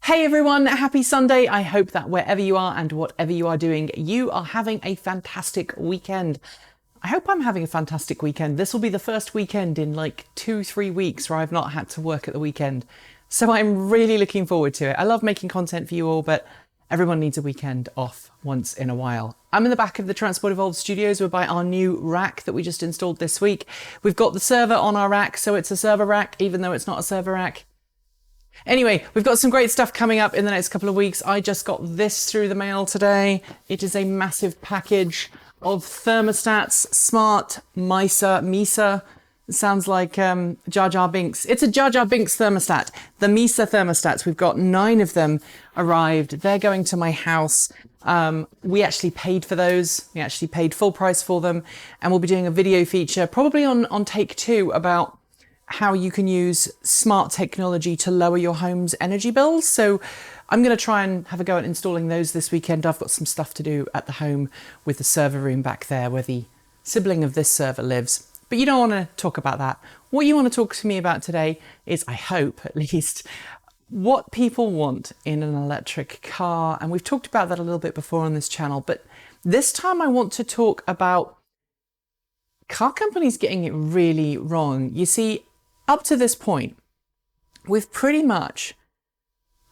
Hey everyone, happy Sunday. I hope that wherever you are and whatever you are doing, you are having a fantastic weekend. I hope I'm having a fantastic weekend. This will be the first weekend in like 2-3 weeks where I've not had to work at the weekend. So I'm really looking forward to it. I love making content for you all, but everyone needs a weekend off once in a while. I'm in the back of the Transport Evolved studios. We're by our new rack that we just installed this week. We've got the server on our rack, so it's a server rack, even though it's not a server rack. Anyway, we've got some great stuff coming up in the next couple of weeks. I just got this through the mail today. It is a massive package of thermostats, smart Mesa. It sounds like Jar Jar Binks. It's a Jar Jar Binks thermostat. The Mesa thermostats, we've got 9 of them arrived. They're going to my house. We actually paid for those. We actually paid full price for them. And we'll be doing a video feature, probably on take 2, about how you can use smart technology to lower your home's energy bills. So I'm going to try and have a go at installing those this weekend. I've got some stuff to do at the home with the server room back there where the sibling of this server lives. But you don't want to talk about that. What you want to talk to me about today is, I hope at least, what people want in an electric car. And we've talked about that a little bit before on this channel, but this time I want to talk about car companies getting it really wrong. You see, up to this point, we've pretty much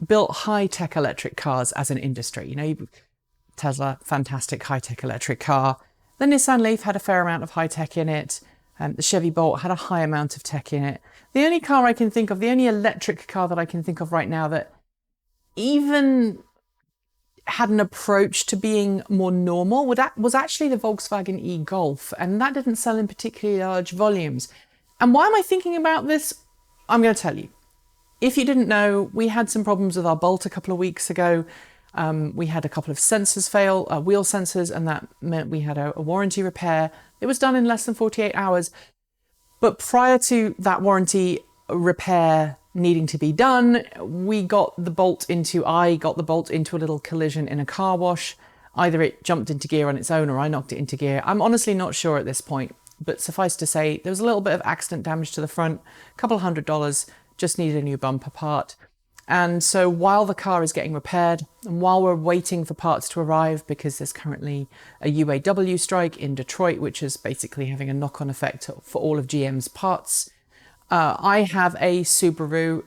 built high-tech electric cars as an industry. You know, Tesla, fantastic high-tech electric car. The Nissan Leaf had a fair amount of high-tech in it. The Chevy Bolt had a high amount of tech in it. The only car I can think of, the only electric car that I can think of right now that even had an approach to being more normal was actually the Volkswagen e-Golf, and that didn't sell in particularly large volumes. And why am I thinking about this? I'm going to tell you. If you didn't know, we had some problems with our Bolt a couple of weeks ago. We had a couple of sensors fail, wheel sensors, and that meant we had a warranty repair. It was done in less than 48 hours. But prior to that warranty repair needing to be done, I got the Bolt into a little collision in a car wash. Either it jumped into gear on its own or I knocked it into gear. I'm honestly not sure at this point. But suffice to say, there was a little bit of accident damage to the front, a couple of $100, just needed a new bumper part. And so while the car is getting repaired and while we're waiting for parts to arrive, because there's currently a UAW strike in Detroit, which is basically having a knock-on effect for all of GM's parts, I have a Subaru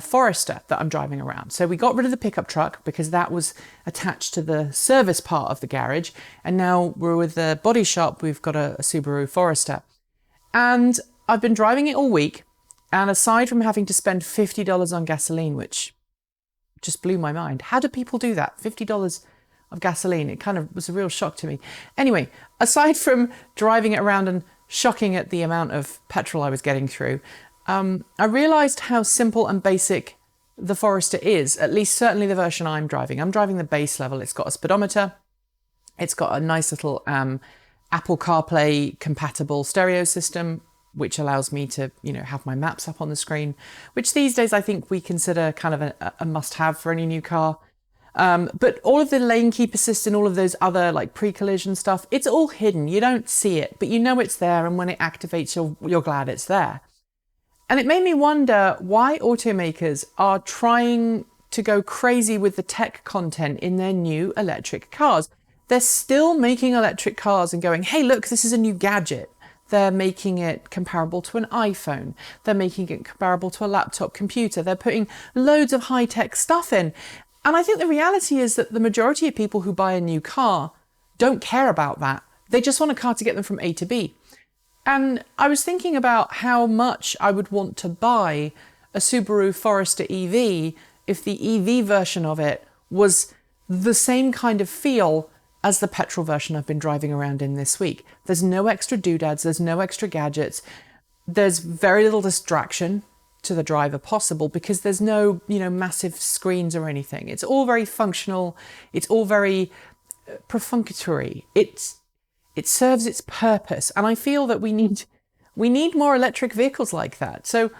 Forester that I'm driving around. So we got rid of the pickup truck because that was attached to the service part of the garage. And now we're with the body shop, we've got a Subaru Forester. And I've been driving it all week. And aside from having to spend $50 on gasoline, which just blew my mind. How do people do that? $50 of gasoline. It kind of was a real shock to me. Anyway, aside from driving it around and shocking at the amount of petrol I was getting through, I realized how simple and basic the Forester is, at least certainly the version I'm driving. I'm driving the base level. It's got a speedometer. It's got a nice little Apple CarPlay compatible stereo system, which allows me to, have my maps up on the screen, which these days I think we consider kind of a must-have for any new car. But all of the lane keep assist and all of those other like pre-collision stuff, it's all hidden. You don't see it, but you know it's there. And when it activates, you're glad it's there. And it made me wonder why automakers are trying to go crazy with the tech content in their new electric cars. They're still making electric cars and going, hey, look, this is a new gadget. They're making it comparable to an iPhone. They're making it comparable to a laptop computer. They're putting loads of high-tech stuff in. And I think the reality is that the majority of people who buy a new car don't care about that. They just want a car to get them from A to B. And I was thinking about how much I would want to buy a Subaru Forester EV if the EV version of it was the same kind of feel as the petrol version I've been driving around in this week. There's no extra doodads, there's no extra gadgets, there's very little distraction to the driver possible because there's no, massive screens or anything. It's all very functional, it's all very perfunctory. It serves its purpose, and I feel that we need more electric vehicles like that. So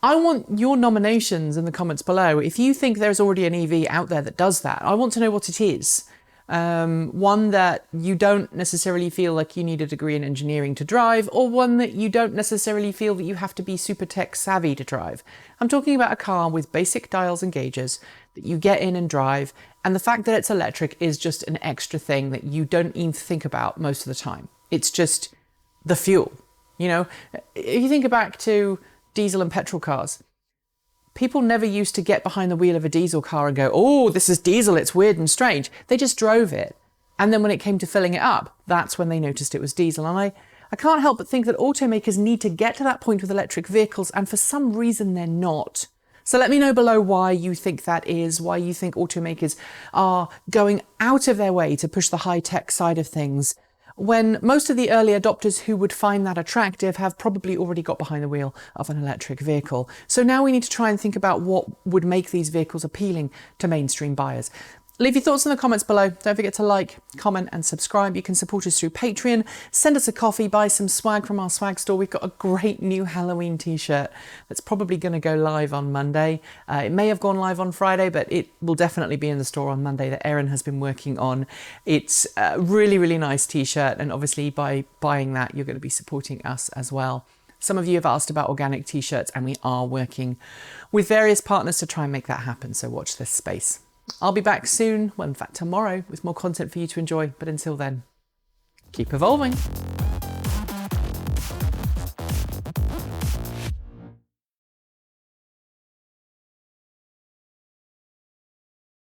I want your nominations in the comments below. If you think there's already an EV out there that does that, I want to know what it is. one that you don't necessarily feel like you need a degree in engineering to drive, or one that you don't necessarily feel that you have to be super tech savvy to drive. I'm talking about a car with basic dials and gauges that you get in and drive, and the fact that it's electric is just an extra thing that you don't even think about most of the time. It's just the fuel. You know, if you think back to diesel and petrol cars, people never used to get behind the wheel of a diesel car and go, oh, this is diesel, it's weird and strange. They just drove it. And then when it came to filling it up, that's when they noticed it was diesel. And I can't help but think that automakers need to get to that point with electric vehicles, and for some reason they're not. So let me know below why you think that is, why you think automakers are going out of their way to push the high-tech side of things, when most of the early adopters who would find that attractive have probably already got behind the wheel of an electric vehicle. So now we need to try and think about what would make these vehicles appealing to mainstream buyers. Leave your thoughts in the comments below. Don't forget to like, comment and subscribe. You can support us through Patreon. Send us a coffee, buy some swag from our swag store. We've got a great new Halloween t-shirt that's probably going to go live on Monday. It may have gone live on Friday, but it will definitely be in the store on Monday that Erin has been working on. It's a really, really nice t-shirt, and obviously by buying that, you're going to be supporting us as well. Some of you have asked about organic t-shirts, and we are working with various partners to try and make that happen, so watch this space. I'll be back soon, well in fact tomorrow, with more content for you to enjoy, but until then, keep evolving.